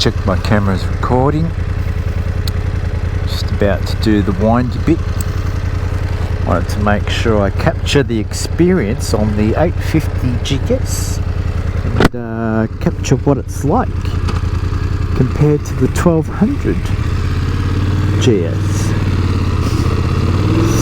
check my camera's recording. Just about to do the windy bit. Wanted to make sure I capture the experience on the 850 GS and capture what it's like compared to the 1200 GS.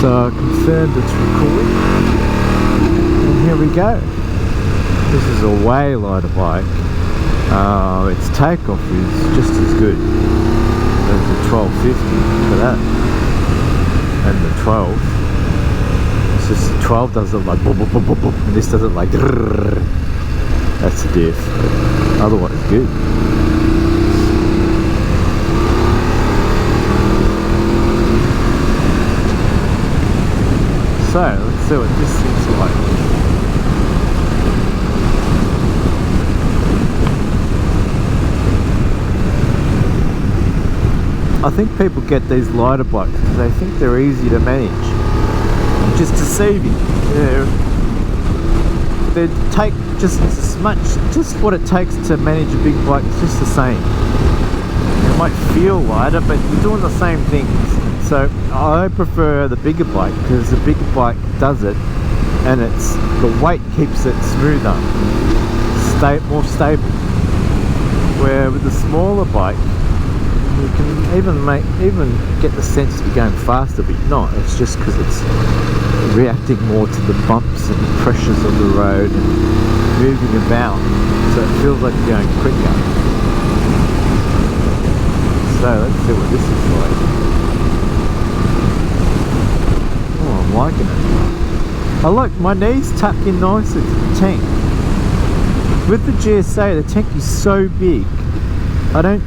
So I confirmed it's recording, and here we go. This is a way lighter bike. Its takeoff is just as good as the 1250 for that, and the 12. It's just the 12 does it like boop, boop, boop, boop, boop, and this does it like drrrr. That's the diff. Otherwise, good. So let's see what this thing's like. I think people get these lighter bikes because they think they're easy to manage. Just deceiving. They take just as much, just what it takes to manage a big bike. It's just the same. It might feel lighter, but you're doing the same things. So I prefer the bigger bike because the bigger bike does it, and it's the weight keeps it smoother, more stable. Where with the smaller bike, you can even get the sense you're going faster, but you're not. It's just because it's reacting more to the bumps and the pressures of the road and moving about, so it feels like you're going quicker. So let's see what this is like. Oh, I'm liking it. I like my knees tuck in nicely to the tank. With the GSA, the tank is so big, I don't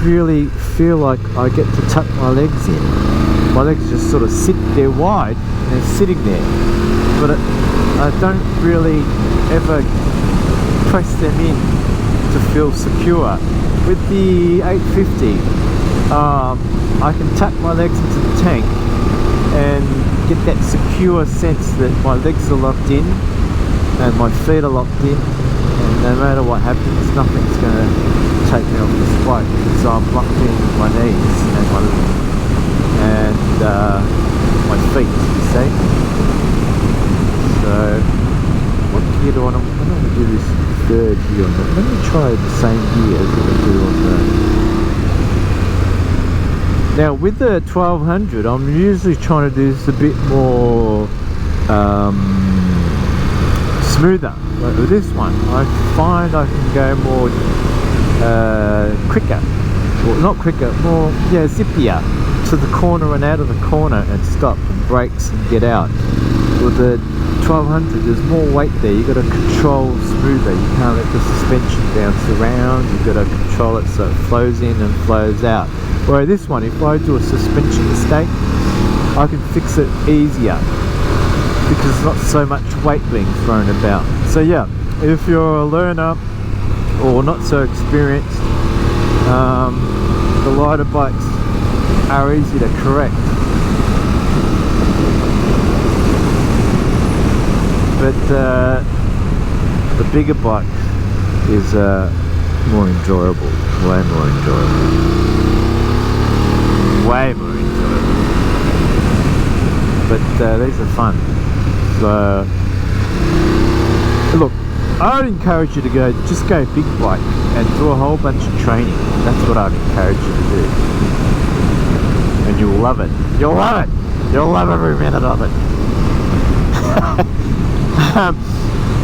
really feel like I get to tuck my legs in. My legs just sort of sit there wide and they're sitting there, but I don't really ever press them in to feel secure. With the 850 I can tuck my legs into the tank and get that secure sense that my legs are locked in and my feet are locked in, and no matter what happens, nothing's going to take me off this bike because I'm locked in with my knees and my feet, you see. So what gear do I want to do? This third gear on that. Let me try the same gear as what I do on the... Now with the 1200 I'm usually trying to do this a bit more smoother, but with this one I find I can go more quicker, well not quicker, more zippier to the corner and out of the corner and stop and brakes and get out. With the 1200 there's more weight there, you've got to control smoother, you can't let the suspension bounce around, you've got to control it so it flows in and flows out. Whereas this one, if I do a suspension mistake, I can fix it easier because there's not so much weight being thrown about. So yeah, if you're a learner or not so experienced, the lighter bikes are easy to correct, but the bigger bike is more enjoyable, way more enjoyable. Way more enjoyable. But these are fun. So look, I would encourage you to just go big bike and do a whole bunch of training. That's what I'd encourage you to do. And you'll love it. You'll love it. You'll love every minute of it.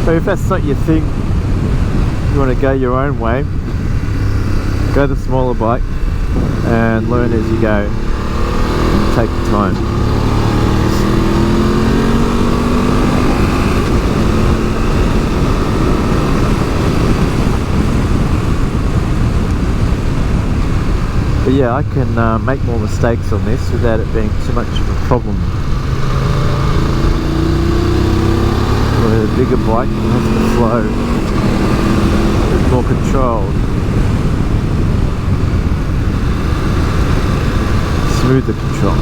So if that's not your thing, you want to go your own way, go the smaller bike and learn as you go and take your time. But yeah, I can make more mistakes on this without it being too much of a problem. With a bigger bike, it has to flow with more control. Smoother control.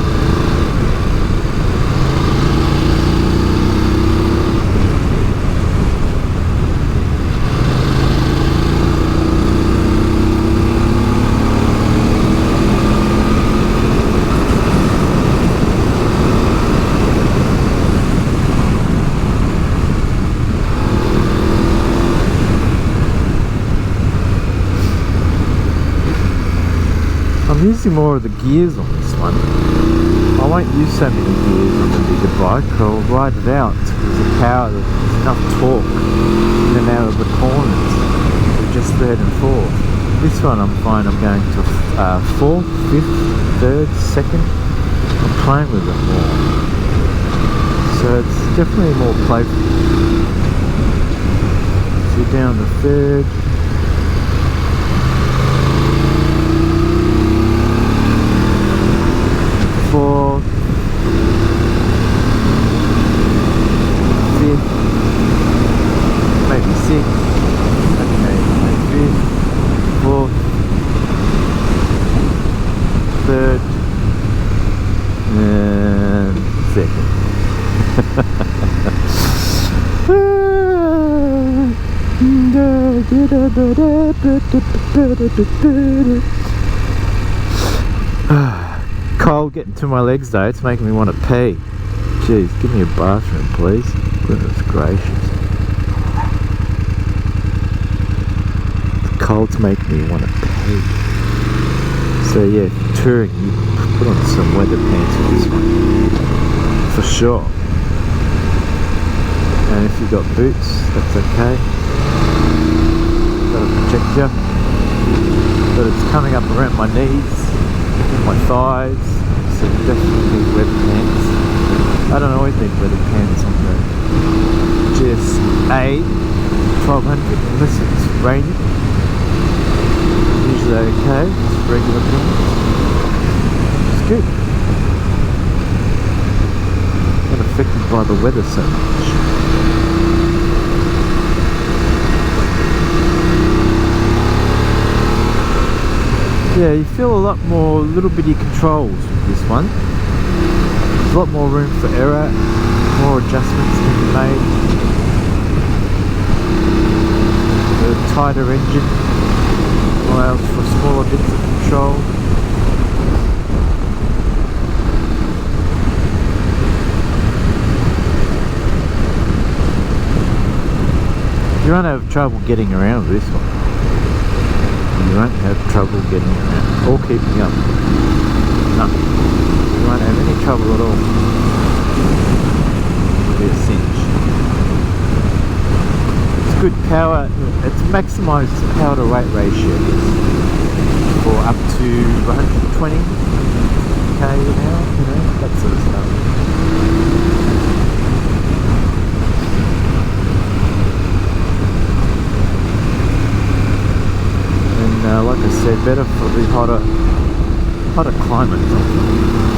I'm using more of the gears on this one. I won't use so many gears on the bigger bike. I'll ride it out. There's a power, there's enough torque in and out of the corners. With just third and fourth. This one I'm fine. I'm going to fourth, fifth, third, second. I'm playing with it more. So it's definitely more playful. So down the third. Fourth, fifth, maybe sixth, okay, fifth, fourth, third, and second. Cold getting to my legs though, it's making me want to pee. Jeez, give me a bathroom please. Goodness gracious. The cold's making me want to pee. So yeah, if you're touring, you put on some weather pants for this one. For sure. And if you've got boots, that's okay. That'll protect you. But it's coming up around my knees, my thighs, so definitely need weather pants. I don't always need weather pants on the GS8 1200 unless it's raining. Usually okay, it's regular pants. It's good. Not affected by the weather so much. Yeah, you feel a lot more little bitty controls with this one. There's a lot more room for error, more adjustments can be made. The tighter engine allows for smaller bits of control. You won't have trouble getting around with this one. You won't have trouble getting around or keeping up. No, you won't have any trouble at all. It'll be a cinch. It's good power, it's maximised power to weight ratio for up to 120 k an hour, you know, that sort of stuff. Like I said, better for the hotter climate,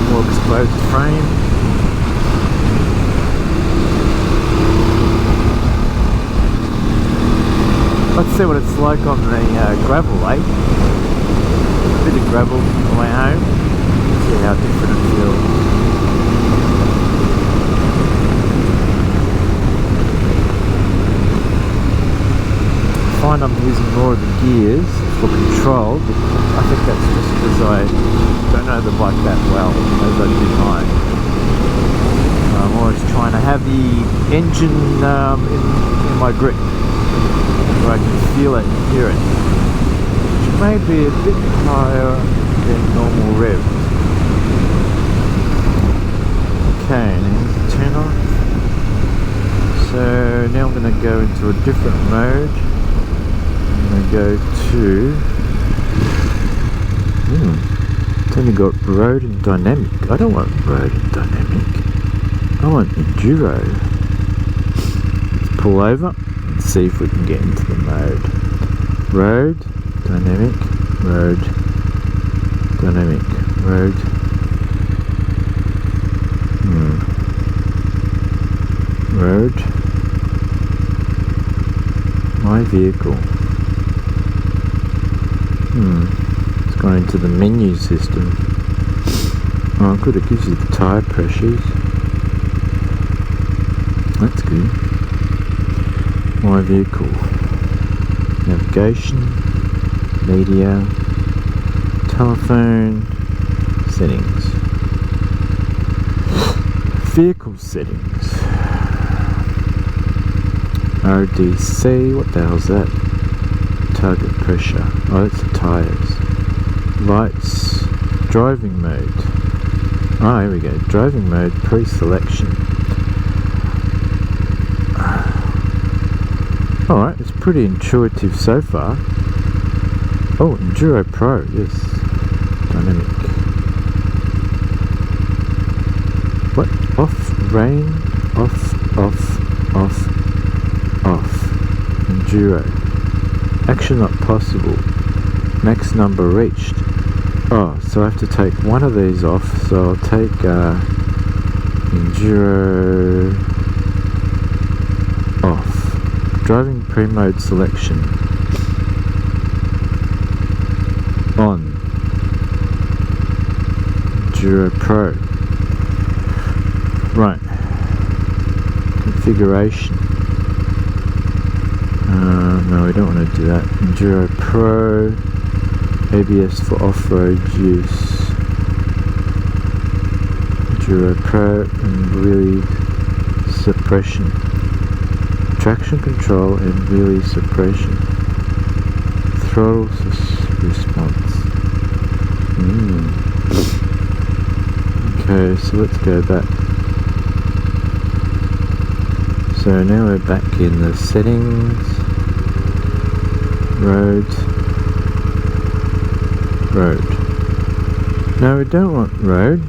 more exposed frame. Let's see what it's like on the gravel, eh? A bit of gravel on the way home. See how different it feels. I find I'm using more of the gears for control, but I think that's just because I don't know the bike that well as I do mine. I'm always trying to have the engine in my grip where I can feel it and hear it, which may be a bit higher than normal rev. Okay, now here's the turn off. So now I'm going to go into a different mode. I'm going to go to it's only got road and dynamic. I don't want road and dynamic, I want enduro. Let's pull over and see if we can get into the mode. Road, dynamic, road, dynamic, road. Road. My vehicle. It's gone into the menu system. Oh good, it gives you the tyre pressures. That's good. My vehicle. Navigation. Media. Telephone. Settings. Vehicle settings. RDC, what the hell's that? Target pressure. Oh, that's the tyres. Lights, driving mode. Oh, here we go. Driving mode pre-selection. Alright, it's pretty intuitive so far. Oh, Enduro Pro, yes. Dynamic. What? Off, rain, off, off. Enduro. Action not possible. Max number reached. Oh, so I have to take one of these off. So I'll take Enduro off. Driving pre-mode selection. On. Enduro Pro. Right. Configuration. No, we don't want to do that. Enduro Pro. ABS for off-road use. Enduro Pro and wheelie suppression. Traction control and wheelie suppression. Throttle response. Okay, so let's go back. So now we're back in the settings. Road. No, we don't want road.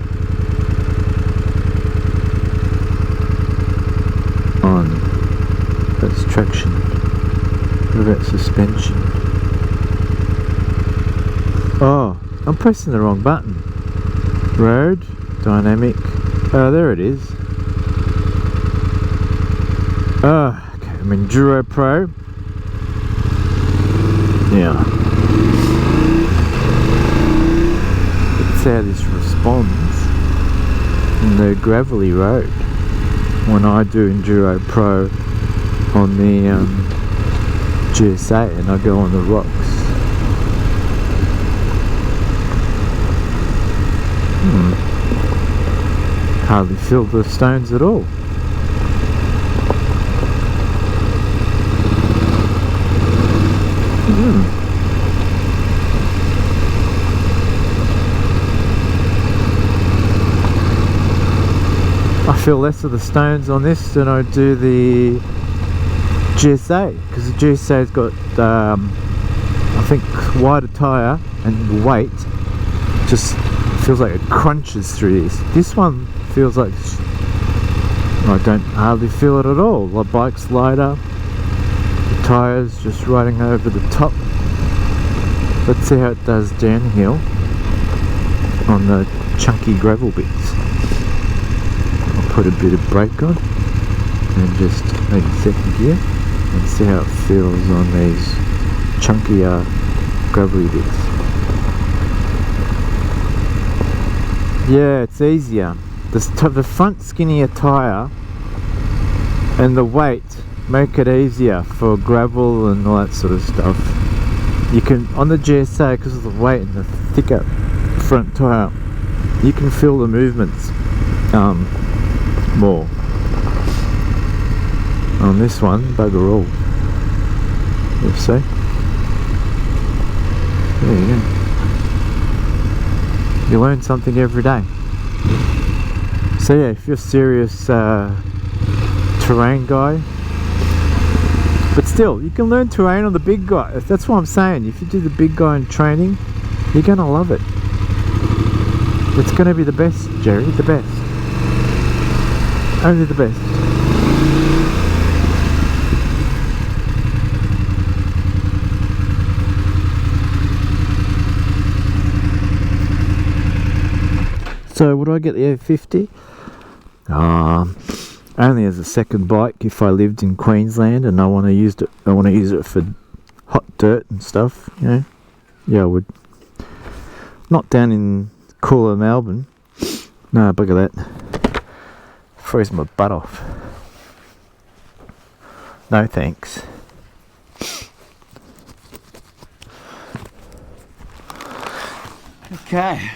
On. That's traction. What about suspension? Oh, I'm pressing the wrong button. Road, dynamic. Oh, there it is. Oh, okay, I'm in Enduro Pro. Now, let's see how this responds in the gravelly road when I do Enduro Pro on the GSA and I go on the rocks. Hardly feel the stones at all. I feel less of the stones on this than I do the GSA, because the GSA's got I think wider tyre and weight just feels like it crunches through this. This one feels like I don't hardly feel it at all. The bike's lighter, the tyres just riding over the top. Let's see how it does downhill on the chunky gravel bits. I'll put a bit of brake on and just maybe second gear and see how it feels on these chunkier gravelly bits. Yeah, it's easier. The front skinnier tyre and the weight make it easier for gravel and all that sort of stuff. You can, on the GSA, because of the weight and the thicker front tyre, you can feel the movements more. On this one, bugger all. You see? There you go. You learn something every day. So yeah, if you're a serious terrain guy, but still, you can learn terrain on the big guy. That's what I'm saying. If you do the big guy in training, you're gonna love it. It's gonna be the best, Jerry, the best. Only the best. So would I get the F50? Only as a second bike if I lived in Queensland and I want to use it. I want to use it for hot dirt and stuff. You know, yeah, I would. Not down in cooler Melbourne. No, bugger that. Freeze my butt off. No thanks. Okay.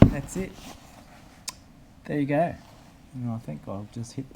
That's it. There you go. And I think I'll just hit